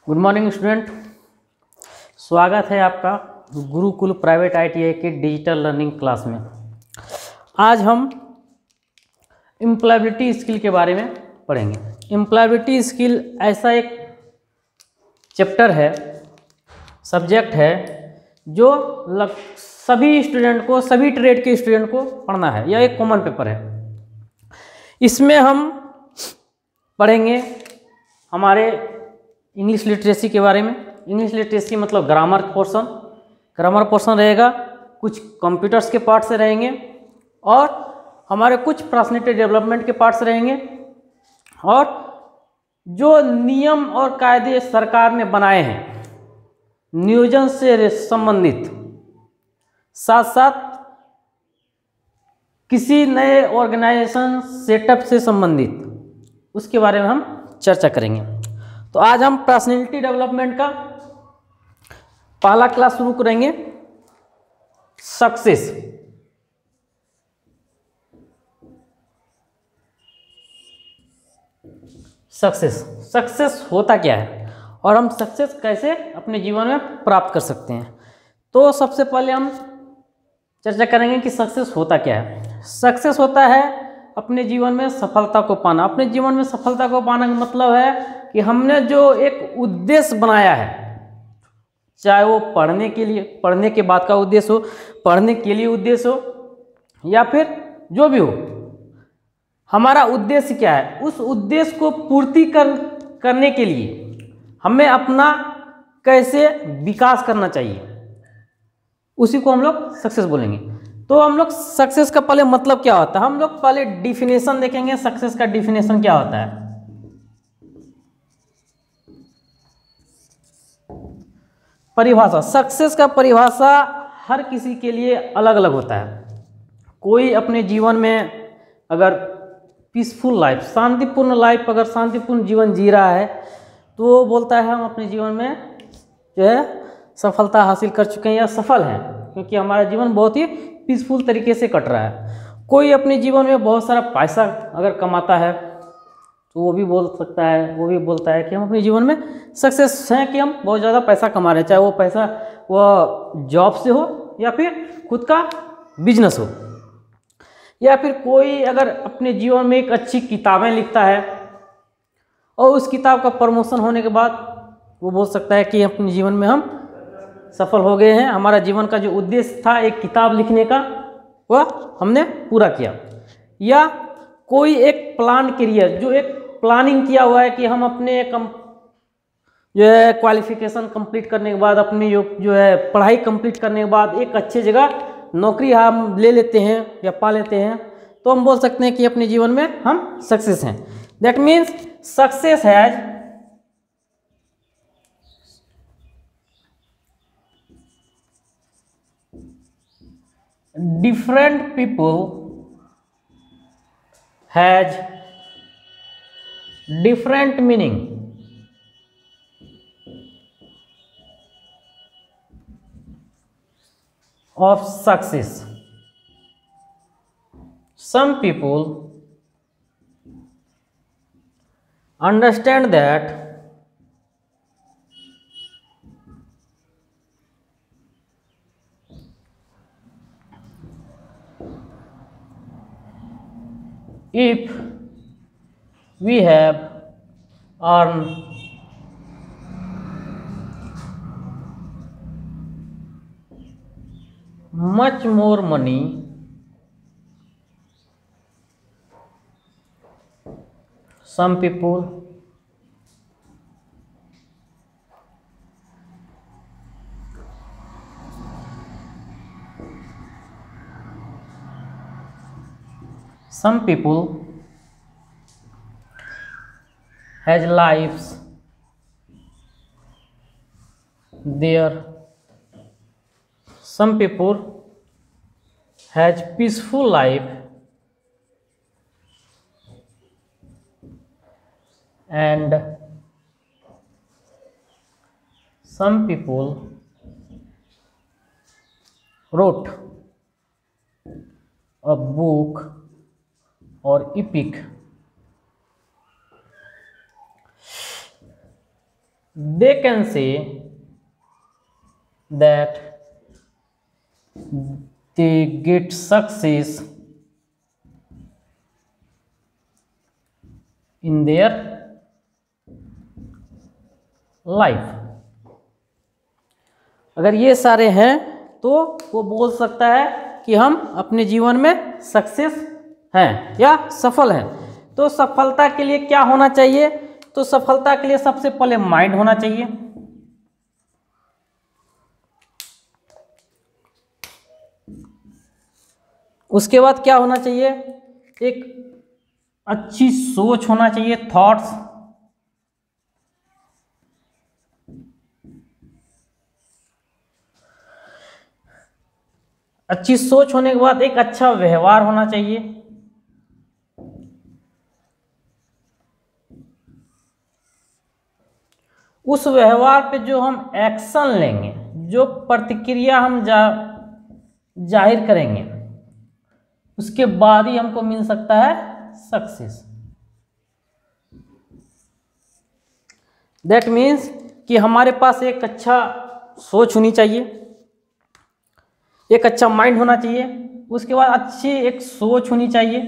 Good morning student. स्वागत है आपका गुरुकुल प्राइवेट आईटीआई के डिजिटल लर्निंग क्लास में। आज हम एम्प्लॉयबिलिटी स्किल के बारे में पढ़ेंगे। एम्प्लॉयबिलिटी स्किल ऐसा एक चैप्टर है, सब्जेक्ट है जो सभी स्टूडेंट को, सभी ट्रेड के स्टूडेंट को पढ़ना है। यह एक कॉमन पेपर है। इसमें हम पढ़ेंगे हमारे इंग्लिश लिटरेसी के बारे में। इंग्लिश लिटरेसी मतलब ग्रामर पोर्शन रहेगा, कुछ कंप्यूटर्स के पार्ट से रहेंगे और हमारे कुछ पर्सनैलिटी डेवलपमेंट के पार्ट्स रहेंगे और जो नियम और कायदे सरकार ने बनाए हैं नियोजन से संबंधित, साथ साथ किसी नए ऑर्गेनाइजेशन सेटअप से संबंधित, उसके बारे में हम चर्चा करेंगे। तो आज हम पर्सनैलिटी डेवलपमेंट का पहला क्लास शुरू करेंगे। सक्सेस। सक्सेस होता क्या है और हम सक्सेस कैसे अपने जीवन में प्राप्त कर सकते हैं। तो सबसे पहले हम चर्चा करेंगे कि सक्सेस होता क्या है। सक्सेस होता है अपने जीवन में सफलता को पाना। अपने जीवन में सफलता को पाने का मतलब है कि हमने जो एक उद्देश्य बनाया है, चाहे वो पढ़ने के बाद का उद्देश्य हो, पढ़ने के लिए उद्देश्य हो या फिर जो भी हो, हमारा उद्देश्य क्या है, उस उद्देश्य को पूर्ति करने के लिए हमें अपना कैसे विकास करना चाहिए, उसी को हम लोग सक्सेस बोलेंगे। तो हम लोग सक्सेस का पहले मतलब क्या होता है, हम लोग पहले डिफिनेशन देखेंगे। सक्सेस का डिफिनेशन क्या होता है। परिभाषा, सक्सेस का परिभाषा हर किसी के लिए अलग अलग होता है। कोई अपने जीवन में अगर पीसफुल लाइफ, शांतिपूर्ण लाइफ, अगर शांतिपूर्ण जीवन जी रहा है तो वो बोलता है हम अपने जीवन में जो है सफलता हासिल कर चुके हैं या सफल हैं, क्योंकि हमारा जीवन बहुत ही पीसफुल तरीके से कट रहा है। कोई अपने जीवन में बहुत सारा पैसा अगर कमाता है तो वो भी बोलता है कि हम अपने जीवन में सक्सेस हैं, कि हम बहुत ज़्यादा पैसा कमा रहे हैं, चाहे वो पैसा वो जॉब से हो या फिर खुद का बिजनेस हो। या फिर कोई अगर अपने जीवन में एक अच्छी किताबें लिखता है और उस किताब का प्रमोशन होने के बाद वो बोल सकता है कि अपने जीवन में हम सफल हो गए हैं, हमारा जीवन का जो उद्देश्य था एक किताब लिखने का वह हमने पूरा किया। या कोई एक प्लान करियर, जो एक प्लानिंग किया हुआ है कि हम अपने जो है क्वालिफिकेशन कंप्लीट करने के बाद, अपनी जो है पढ़ाई कंप्लीट करने के बाद एक अच्छी जगह नौकरी हम ले लेते हैं या पा लेते हैं, तो हम बोल सकते हैं कि अपने जीवन में हम सक्सेस हैं। That means success has different people has different meaning. Of success. Some people understand that if we have earned much more money some people has lives there, some people has peaceful life and some people wrote a book or epic they can say that they get success in their life। अगर ये सारे हैं तो वो बोल सकता है कि हम अपने जीवन में सक्सेस हैं या सफल हैं। तो सफलता के लिए क्या होना चाहिए? तो सफलता के लिए सबसे पहले माइंड होना चाहिए, उसके बाद क्या होना चाहिए? एक अच्छी सोच होना चाहिए, थॉट्स, अच्छी सोच होने के बाद एक अच्छा व्यवहार होना चाहिए, उस व्यवहार पे जो हम एक्शन लेंगे, जो प्रतिक्रिया हम जाहिर करेंगे, उसके बाद ही हमको मिल सकता है सक्सेस। दैट मीन्स कि हमारे पास एक अच्छा सोच होनी चाहिए, एक अच्छा माइंड होना चाहिए, उसके बाद अच्छी एक सोच होनी चाहिए,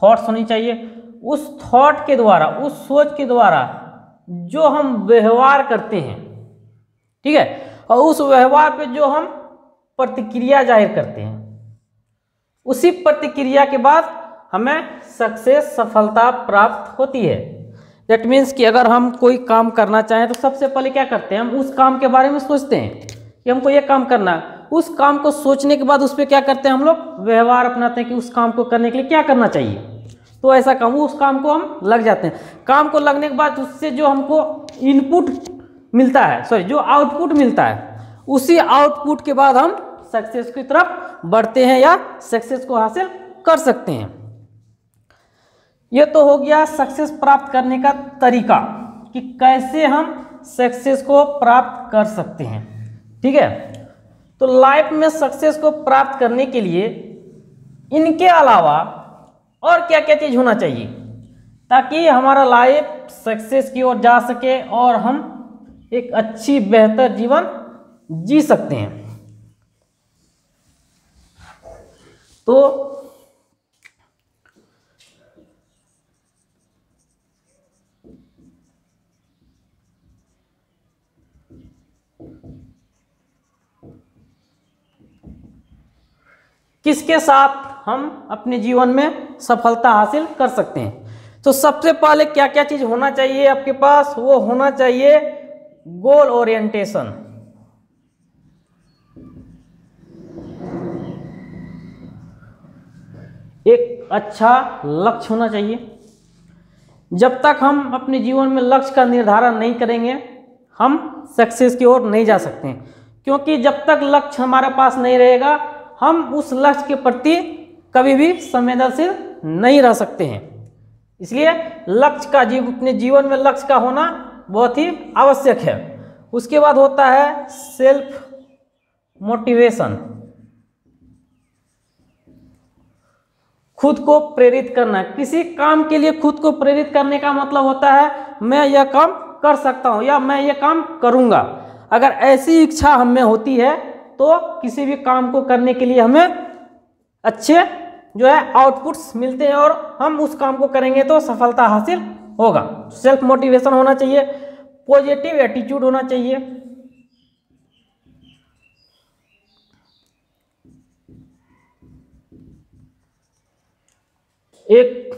थॉट्स होनी चाहिए। उस थॉट के द्वारा, उस सोच के द्वारा जो हम व्यवहार करते हैं, ठीक है, और उस व्यवहार पे जो हम प्रतिक्रिया जाहिर करते हैं, उसी प्रतिक्रिया के बाद हमें सक्सेस, सफलता प्राप्त होती है। दैट मीन्स कि अगर हम कोई काम करना चाहें तो सबसे पहले क्या करते हैं? हम उस काम के बारे में सोचते हैं कि हमको ये काम करना है। उस काम को सोचने के बाद उस पर क्या करते हैं? हम लोग व्यवहार अपनाते हैं कि उस काम को करने के लिए क्या करना चाहिए। तो ऐसा काम, उस काम को हम लग जाते हैं। काम को लगने के बाद उससे जो हमको इनपुट मिलता है, सॉरी जो आउटपुट मिलता है, उसी आउटपुट के बाद हम सक्सेस की तरफ बढ़ते हैं या सक्सेस को हासिल कर सकते हैं। ये तो हो गया सक्सेस प्राप्त करने का तरीका कि कैसे हम सक्सेस को प्राप्त कर सकते हैं, ठीक है। तो लाइफ में सक्सेस को प्राप्त करने के लिए इनके अलावा और क्या क्या चीज होना चाहिए ताकि हमारा लाइफ सक्सेस की ओर जा सके और हम एक अच्छी बेहतर जीवन जी सकते हैं। तो किसके साथ हम अपने जीवन में सफलता हासिल कर सकते हैं? तो सबसे पहले क्या क्या चीज होना चाहिए आपके पास? वो होना चाहिए गोल ओरिएंटेशन, एक अच्छा लक्ष्य होना चाहिए। जब तक हम अपने जीवन में लक्ष्य का निर्धारण नहीं करेंगे हम सक्सेस की ओर नहीं जा सकते हैं, क्योंकि जब तक लक्ष्य हमारे पास नहीं रहेगा हम उस लक्ष्य के प्रति कभी भी संवेदनशील नहीं रह सकते हैं। इसलिए लक्ष्य का अपने जीवन में लक्ष्य का होना बहुत ही आवश्यक है। उसके बाद होता है सेल्फ मोटिवेशन, खुद को प्रेरित करना। किसी काम के लिए खुद को प्रेरित करने का मतलब होता है मैं यह काम कर सकता हूं या मैं यह काम करूंगा। अगर ऐसी इच्छा हम में होती है तो किसी भी काम को करने के लिए हमें अच्छे जो है आउटपुट्स मिलते हैं और हम उस काम को करेंगे तो सफलता हासिल होगा। सेल्फ मोटिवेशन होना चाहिए, पॉजिटिव एटीट्यूड होना चाहिए, एक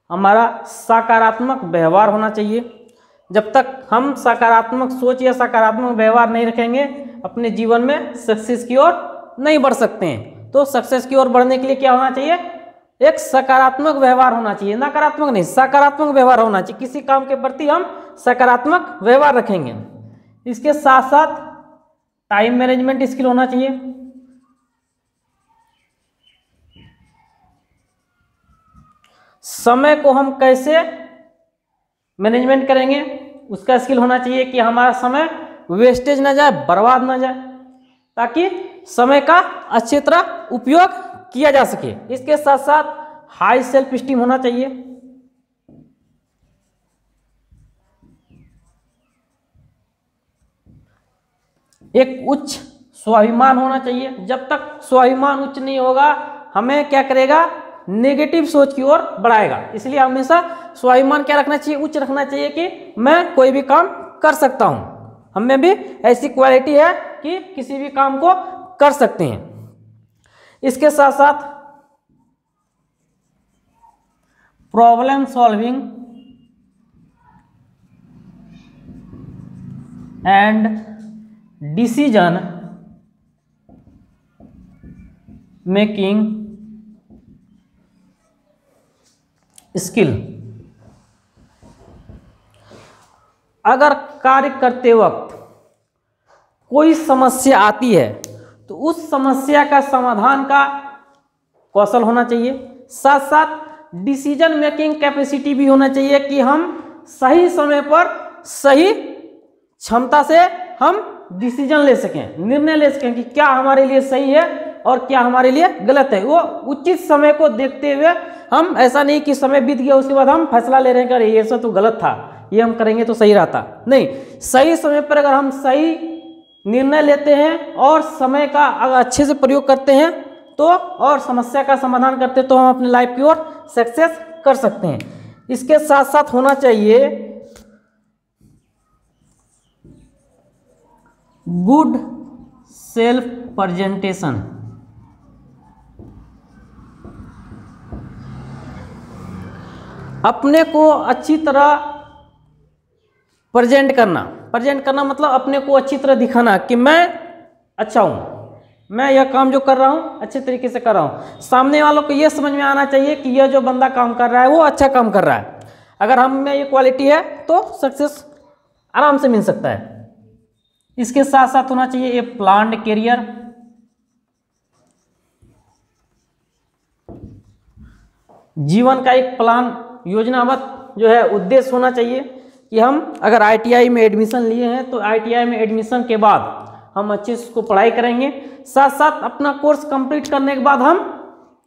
हमारा सकारात्मक व्यवहार होना चाहिए। जब तक हम सकारात्मक सोच या सकारात्मक व्यवहार नहीं रखेंगे अपने जीवन में सक्सेस की ओर नहीं बढ़ सकते हैं। तो सक्सेस की ओर बढ़ने के लिए क्या होना चाहिए? एक सकारात्मक व्यवहार होना चाहिए, नकारात्मक नहीं, सकारात्मक व्यवहार होना चाहिए। किसी काम के प्रति हम सकारात्मक व्यवहार रखेंगे। इसके साथ साथ टाइम मैनेजमेंट स्किल होना चाहिए, समय को हम कैसे मैनेजमेंट करेंगे उसका स्किल होना चाहिए कि हमारा समय वेस्टेज ना जाए, बर्बाद ना जाए, ताकि समय का अच्छी तरह उपयोग किया जा सके। इसके साथ साथ हाई सेल्फ स्टीम होना चाहिए, एक उच्च स्वाभिमान होना चाहिए। जब तक स्वाभिमान उच्च नहीं होगा हमें क्या करेगा, नेगेटिव सोच की ओर बढ़ाएगा। इसलिए हमेशा स्वाभिमान क्या रखना चाहिए, उच्च रखना चाहिए कि मैं कोई भी काम कर सकता हूँ। हमें भी ऐसी क्वालिटी है कि किसी भी काम को कर सकते हैं। इसके साथ साथ problem solving and decision making skill. अगर कार्य करते वक्त कोई समस्या आती है तो उस समस्या का समाधान का कौशल होना चाहिए। साथ साथ डिसीजन मेकिंग कैपेसिटी भी होना चाहिए कि हम सही समय पर सही क्षमता से हम डिसीजन ले सकें, निर्णय ले सकें कि क्या हमारे लिए सही है और क्या हमारे लिए गलत है। वो उचित समय को देखते हुए हम, ऐसा नहीं कि समय बीत गया उसके बाद हम फैसला ले रहे हैं कि ये सब तो गलत था, ये हम करेंगे तो सही रहता। नहीं, सही समय पर अगर हम सही निर्णय लेते हैं और समय का अगर अच्छे से प्रयोग करते हैं तो, और समस्या का समाधान करते हैं तो हम अपनी लाइफ की ओर सक्सेस कर सकते हैं। इसके साथ साथ होना चाहिए गुड सेल्फ प्रेजेंटेशन। अपने को अच्छी तरह प्रेजेंट करना मतलब अपने को अच्छी तरह दिखाना कि मैं अच्छा हूँ, मैं यह काम जो कर रहा हूँ अच्छे तरीके से कर रहा हूँ। सामने वालों को यह समझ में आना चाहिए कि यह जो बंदा काम कर रहा है वो अच्छा काम कर रहा है। अगर हम में ये क्वालिटी है तो सक्सेस आराम से मिल सकता है। इसके साथ साथ होना चाहिए ए प्लान्ड कैरियर। जीवन का एक प्लान, योजनाबद्ध जो है उद्देश्य होना चाहिए कि हम अगर आईटीआई में एडमिशन लिए हैं तो आईटीआई में एडमिशन के बाद हम अच्छे से उसको पढ़ाई करेंगे। साथ साथ अपना कोर्स कंप्लीट करने के बाद हम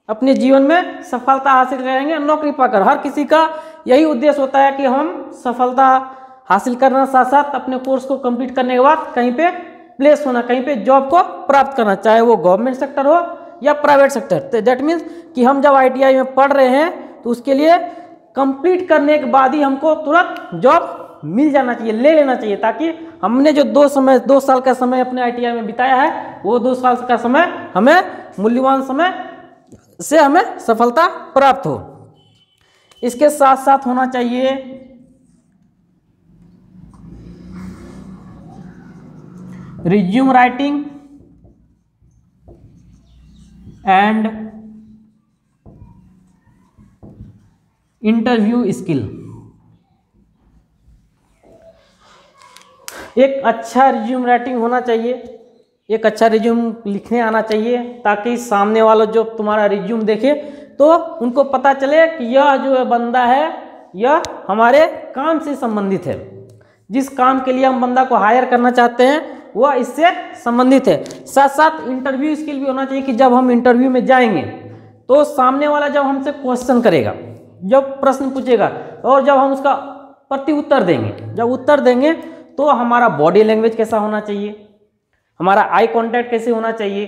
अपने जीवन में सफलता हासिल करेंगे, नौकरी पाकर। हर किसी का यही उद्देश्य होता है कि हम सफलता हासिल करना, साथ साथ अपने कोर्स को कंप्लीट करने के बाद कहीं पे प्लेस होना, कहीं पे जॉब को प्राप्त करना, चाहे वो गवर्नमेंट सेक्टर हो या प्राइवेट सेक्टर। तो दैट मीन्स कि हम जब आईटीआई में पढ़ रहे हैं तो उसके लिए कंप्लीट करने के बाद ही हमको तुरंत जॉब मिल जाना चाहिए, ले लेना चाहिए, ताकि हमने जो 2 साल का समय अपने आईटीआई में बिताया है वो 2 साल का समय हमें मूल्यवान समय से हमें सफलता प्राप्त हो। इसके साथ साथ होना चाहिए resume writing and interview skill. एक अच्छा रिज्यूम राइटिंग होना चाहिए, एक अच्छा रिज्यूम लिखने आना चाहिए, ताकि सामने वाला जो तुम्हारा रिज्यूम देखे तो उनको पता चले कि यह जो बंदा है यह हमारे काम से संबंधित है। जिस काम के लिए हम बंदा को हायर करना चाहते हैं वह इससे संबंधित है। साथ साथ इंटरव्यू स्किल भी होना चाहिए कि जब हम इंटरव्यू में जाएंगे तो सामने वाला जब हमसे क्वेश्चन करेगा, जब प्रश्न पूछेगा और जब हम उसका प्रति उत्तर देंगे, जब उत्तर देंगे तो हमारा बॉडी लैंग्वेज कैसा होना चाहिए, हमारा आई कांटेक्ट कैसे होना चाहिए,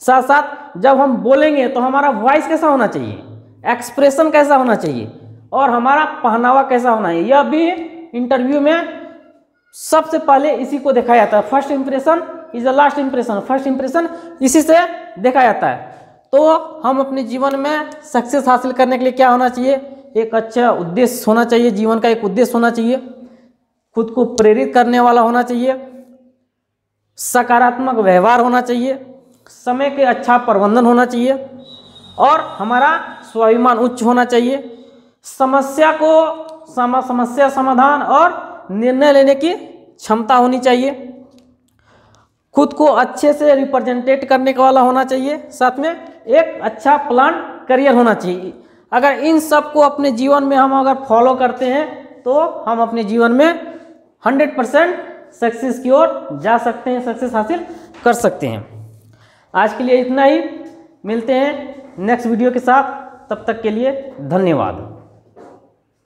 साथ साथ जब हम बोलेंगे तो हमारा वॉइस कैसा होना चाहिए, एक्सप्रेशन कैसा होना चाहिए और हमारा पहनावा कैसा होना है। यह भी इंटरव्यू में सबसे पहले इसी को देखा जाता है। First impression is the last impression, first impression इसी से देखा जाता है। तो हम अपने जीवन में सक्सेस हासिल करने के लिए क्या होना चाहिए, एक अच्छा उद्देश्य होना चाहिए, जीवन का एक उद्देश्य होना चाहिए, खुद को प्रेरित करने वाला होना चाहिए, सकारात्मक व्यवहार होना चाहिए, समय के अच्छा प्रबंधन होना चाहिए और हमारा स्वाभिमान उच्च होना चाहिए। समस्या समाधान और निर्णय लेने की क्षमता होनी चाहिए, खुद को अच्छे से रिप्रेजेंटेट करने वाला होना चाहिए, साथ में एक अच्छा प्लान करियर होना चाहिए। अगर इन सब को अपने जीवन में हम अगर फॉलो करते हैं तो हम अपने जीवन में 100% सक्सेस की ओर जा सकते हैं, सक्सेस हासिल कर सकते हैं। आज के लिए इतना ही, मिलते हैं नेक्स्ट वीडियो के साथ, तब तक के लिए धन्यवाद।